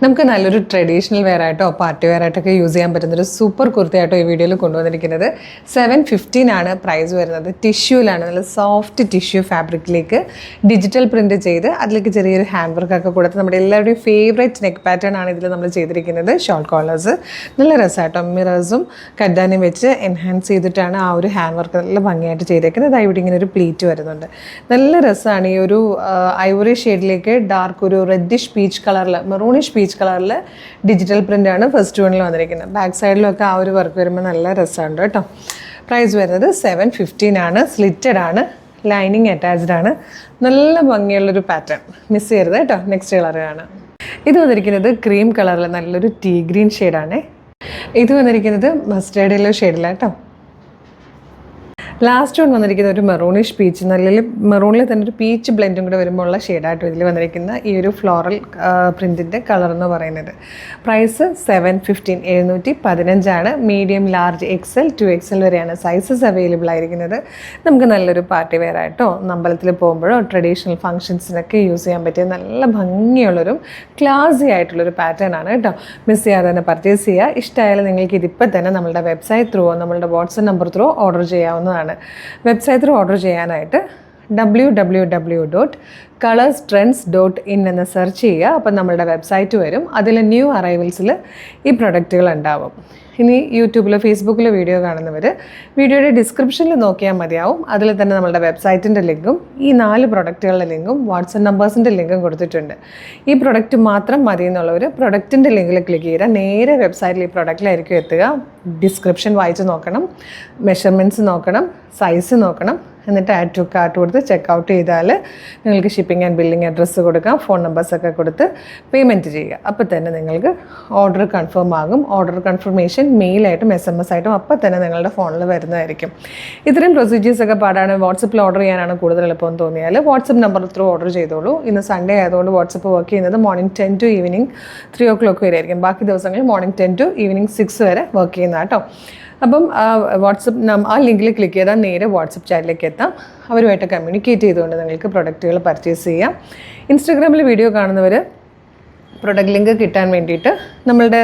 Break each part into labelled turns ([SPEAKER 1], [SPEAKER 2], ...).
[SPEAKER 1] നമുക്ക് നല്ലൊരു traditional wear ആയിട്ടോ പാർട്ടി വെയർ ആയിട്ടൊക്കെ യൂസ് ചെയ്യാൻ പറ്റുന്നൊരു സൂപ്പർ കുർത്തിയായിട്ടോ ഈ വീഡിയോയിൽ കൊണ്ടുവന്നിരിക്കുന്നത് 715 ആണ് പ്രൈസ് വരുന്നത്. ടിഷ്യൂലാണ്, നല്ല സോഫ്റ്റ് ടിഷ്യൂ ഫാബ്രിക്കിലേക്ക് ഡിജിറ്റൽ പ്രിൻറ്റ് ചെയ്ത് അതിലേക്ക് ചെറിയൊരു ഹാൻഡ് വർക്കൊക്കെ കൊടുത്ത് നമ്മുടെ എല്ലാവരുടെയും ഫേവറേറ്റ് നെക്ക് പാറ്റേൺ ആണ് ഇതിൽ നമ്മൾ ചെയ്തിരിക്കുന്നത്. ഷോർട്ട് കോളേഴ്സ് നല്ല രസമായിട്ടോ, മിറേഴ്സും കഡ്ഡാനും വെച്ച് എൻഹാൻസ് ചെയ്തിട്ടാണ് ആ ഒരു ഹാൻഡ് വർക്ക് നല്ല ഭംഗിയായിട്ട് ചെയ്തേക്കുന്നത്. ഇവിടെ ഇങ്ങനെ ഒരു പ്ലീറ്റ് വരുന്നുണ്ട്. നല്ല രസമാണ്. ഈ ഒരു ഐവറി ഷെയ്ഡിലേക്ക് ഡാർക്ക് ഒരു റെഡിഷ് പീച്ച് കളറിൽ, മെറൂണിഷ് പീച്ച് കളറിൽ ഡിജിറ്റൽ പ്രിൻ്റാണ് ഫസ്റ്റ് വണ്ണിൽ വന്നിരിക്കുന്നത്. ബാക്ക് സൈഡിലൊക്കെ ആ ഒരു വർക്ക് വരുമ്പോൾ നല്ല രസമുണ്ട് കേട്ടോ. പ്രൈസ് വരുന്നത് 715 ആണ്. സ്ലിറ്റഡ് ആണ്, ലൈനിങ് അറ്റാച്ച്ഡ് ആണ്. നല്ല ഭംഗിയുള്ളൊരു പാറ്റേൺ, മിസ് ചെയ്യരുത് കേട്ടോ. നെക്സ്റ്റ് കളറാണ് ഇത് വന്നിരിക്കുന്നത് ക്രീം കളറിൽ നല്ലൊരു ടീ ഗ്രീൻ ഷെയ്ഡാണ്. ഇത് വന്നിരിക്കുന്നത് മസ്റ്റേർഡ് യെല്ലോ ഷെയ്ഡിലാട്ടോ. ലാസ്റ്റ് വൺ വന്നിരിക്കുന്ന ഒരു മെറൂണിഷ് പീച്ച്, നല്ല മെറൂണിൽ തന്നെ ഒരു പീച്ച് ബ്ലെൻഡും കൂടെ വരുമ്പോഴുള്ള ഷെയ്ഡായിട്ട് ഇതിൽ വന്നിരിക്കുന്ന ഈ ഒരു ഫ്ലോറൽ പ്രിൻറ്റിൻ്റെ കളർ എന്ന് പറയുന്നത്. പ്രൈസ് 715, 715 ആണ്. മീഡിയം, ലാർജ്, XL, 2XL വരെയാണ് സൈസസ് അവൈലബിൾ ആയിരിക്കുന്നത്. നമുക്ക് നല്ലൊരു പാർട്ടി വെയർ ആയിട്ടോ അമ്പലത്തിൽ പോകുമ്പോഴോ ട്രഡീഷണൽ ഫംഗ്ഷൻസിനൊക്കെ യൂസ് ചെയ്യാൻ പറ്റിയ നല്ല ഭംഗിയുള്ളൊരു ക്ലാസി ആയിട്ടുള്ളൊരു പാറ്റേൺ ആണ് കേട്ടോ. മിസ് ചെയ്യാതെ തന്നെ പർച്ചേസ് ചെയ്യുക. ഇഷ്ടമായാലും നിങ്ങൾക്ക് ഇതിപ്പോൾ തന്നെ നമ്മളുടെ വെബ്സൈറ്റ് ത്രൂ, നമ്മളുടെ വാട്സപ്പ് നമ്പർ ത്രൂ ഓർഡർ ചെയ്യാവുന്നതാണ്. വെബ്സൈറ്റ് ത്രൂ ഓർഡർ ചെയ്യാനായിട്ട് www.colorstrends.in എന്ന് സെർച്ച് ചെയ്യുക. അപ്പം നമ്മളുടെ വെബ്സൈറ്റ് വരും. അതിൽ ന്യൂ അറൈവൽസിൽ ഈ പ്രൊഡക്റ്റുകൾ ഉണ്ടാവും. ഇനി യൂട്യൂബിലോ ഫേസ്ബുക്കിലോ വീഡിയോ കാണുന്നവർ വീഡിയോയുടെ ഡിസ്ക്രിപ്ഷനിൽ നോക്കിയാൽ മതിയാവും. അതിൽ തന്നെ നമ്മളുടെ വെബ്സൈറ്റിൻ്റെ ലിങ്കും ഈ 4 പ്രൊഡക്റ്റുകളുടെ ലിങ്കും വാട്സപ്പ് നമ്പേഴ്സിൻ്റെ ലിങ്കും കൊടുത്തിട്ടുണ്ട്. ഈ പ്രൊഡക്റ്റ് മാത്രം മതി എന്നുള്ളവർ പ്രൊഡക്റ്റിൻ്റെ ലിങ്കിൽ ക്ലിക്ക് ചെയ്താൽ നേരെ വെബ്സൈറ്റിൽ ഈ പ്രൊഡക്റ്റിലായിരിക്കും എത്തുക. ഡിസ്ക്രിപ്ഷൻ വായിച്ച് നോക്കണം, മെഷർമെൻറ്റ്സ് നോക്കണം, സൈസ് നോക്കണം. എന്നിട്ട് ആഡ് ടു കാർട്ട് കൊടുത്ത് ചെക്കൗട്ട് ചെയ്താൽ നിങ്ങൾക്ക് ഷിപ്പിംഗ് ആൻഡ് ബില്ലിംഗ് അഡ്രസ്സ് കൊടുക്കാം, ഫോൺ നമ്പേഴ്സൊക്കെ കൊടുത്ത് പേയ്മെൻറ്റ് ചെയ്യുക. അപ്പോൾ തന്നെ നിങ്ങൾക്ക് ഓർഡർ കൺഫേം ആകും. ഓർഡർ കൺഫർമേഷൻ മെയിലായിട്ടും SMS ആയിട്ടും അപ്പോൾ തന്നെ നിങ്ങളുടെ ഫോണിൽ വരുന്നതായിരിക്കും. ഇത്രയും പ്രൊസീജിയേഴ്സൊക്കെ പാടാണ്. വാട്സപ്പിൽ ഓർഡർ ചെയ്യാനാണ് കൂടുതൽ എളുപ്പമെന്ന് തോന്നിയാൽ വാട്സപ്പ് നമ്പർ ത്രൂ ഓർഡർ ചെയ്തോളൂ. ഇന്ന് സൺഡേ ആയതുകൊണ്ട് വാട്സപ്പ് വർക്ക് ചെയ്യുന്നത് മോർണിംഗ് 10 to ഈവനിങ് 3 o'clock വരെ ആയിരിക്കും. ബാക്കി ദിവസങ്ങളിൽ മോർണിംഗ് 10 to ഈവനിങ് 6 വരെ വർക്ക് ചെയ്യുന്ന കേട്ടോ. അപ്പം ആ ലിങ്കിൽ ക്ലിക്ക് ചെയ്താൽ നേരെ വാട്സപ്പ് ചാറ്റിലേക്ക് എത്താം. അവരുമായിട്ട് കമ്മ്യൂണിക്കേറ്റ് ചെയ്തുകൊണ്ട് നിങ്ങൾക്ക് പ്രൊഡക്റ്റുകൾ പർച്ചേസ് ചെയ്യാം. ഇൻസ്റ്റാഗ്രാമിൽ വീഡിയോ കാണുന്നവർ പ്രൊഡക്റ്റ് ലിങ്ക് കിട്ടാൻ വേണ്ടിയിട്ട് നമ്മളുടെ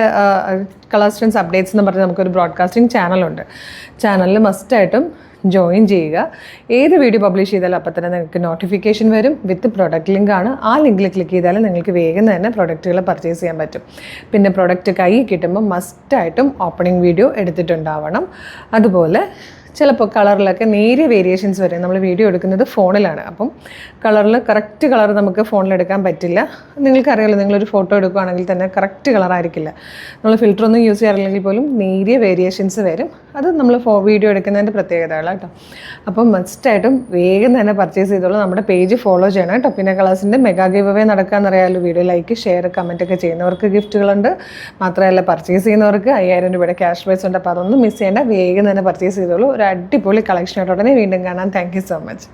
[SPEAKER 1] കളേഴ്സ് ട്രെൻഡ്സ് അപ്ഡേറ്റ്സ് എന്ന് പറഞ്ഞ് നമുക്കൊരു ബ്രോഡ്കാസ്റ്റിംഗ് ചാനലുണ്ട്. ചാനലിൽ മസ്റ്റായിട്ടും ജോയിൻ ചെയ്യുക. ഏത് വീഡിയോ പബ്ലിഷ് ചെയ്താലും അപ്പോൾ തന്നെ നിങ്ങൾക്ക് നോട്ടിഫിക്കേഷൻ വരും. വിത്ത് പ്രൊഡക്റ്റ് ലിങ്കാണ്. ആ ലിങ്കിൽ ക്ലിക്ക് ചെയ്താൽ നിങ്ങൾക്ക് വേഗം തന്നെ പ്രൊഡക്റ്റുകൾ പർച്ചേസ് ചെയ്യാൻ പറ്റും. പിന്നെ പ്രൊഡക്റ്റ് കയ്യിൽ കിട്ടുമ്പോൾ മസ്റ്റായിട്ടും ഓപ്പണിംഗ് വീഡിയോ എടുത്തിട്ടുണ്ടാവണം. അതുപോലെ ചിലപ്പോൾ കളറിലൊക്കെ നേരിയ വേരിയേഷൻസ് വരും. നമ്മൾ വീഡിയോ എടുക്കുന്നത് ഫോണിലാണ്. അപ്പം കളറിൽ കറക്റ്റ് കളർ നമുക്ക് ഫോണിലെടുക്കാൻ പറ്റില്ല. നിങ്ങൾക്കറിയാമല്ലോ, നിങ്ങളൊരു ഫോട്ടോ എടുക്കുകയാണെങ്കിൽ തന്നെ കറക്റ്റ് കളറായിരിക്കില്ല. നമ്മൾ ഫിൽറ്ററൊന്നും യൂസ് ചെയ്യാറില്ലെങ്കിൽ പോലും നേരിയ വേരിയേഷൻസ് വരും. അത് നമ്മൾ വീഡിയോ എടുക്കുന്നതിൻ്റെ പ്രത്യേകതകളാണ് കേട്ടോ. അപ്പം മസ്റ്റായിട്ടും വേഗം തന്നെ പർച്ചേസ് ചെയ്തോളൂ. നമ്മുടെ പേജ് ഫോളോ ചെയ്യണം കേട്ടോ. പിന്നെ കളേഴ്സിൻ്റെ മെഗാ ഗിവ് അവേ നടക്കാമെന്നറിയാമല്ലോ. വീഡിയോ ലൈക്ക്, ഷെയർ, കമൻറ്റൊക്കെ ചെയ്യുന്നവർക്ക് ഗിഫ്റ്റുകളുണ്ട്. മാത്രമല്ല പർച്ചേസ് ചെയ്യുന്നവർക്ക് 5000 രൂപയുടെ ക്യാഷ് പ്രൈസ് ഉണ്ട്. അപ്പോൾ അതൊന്നും മിസ് ചെയ്യേണ്ട. വേഗം തന്നെ പർച്ചേസ് ചെയ്തോളൂ. അടിപൊളി കളക്ഷനായിട്ട് ഉടനെ വീണ്ടും കാണാം. Thank you so much.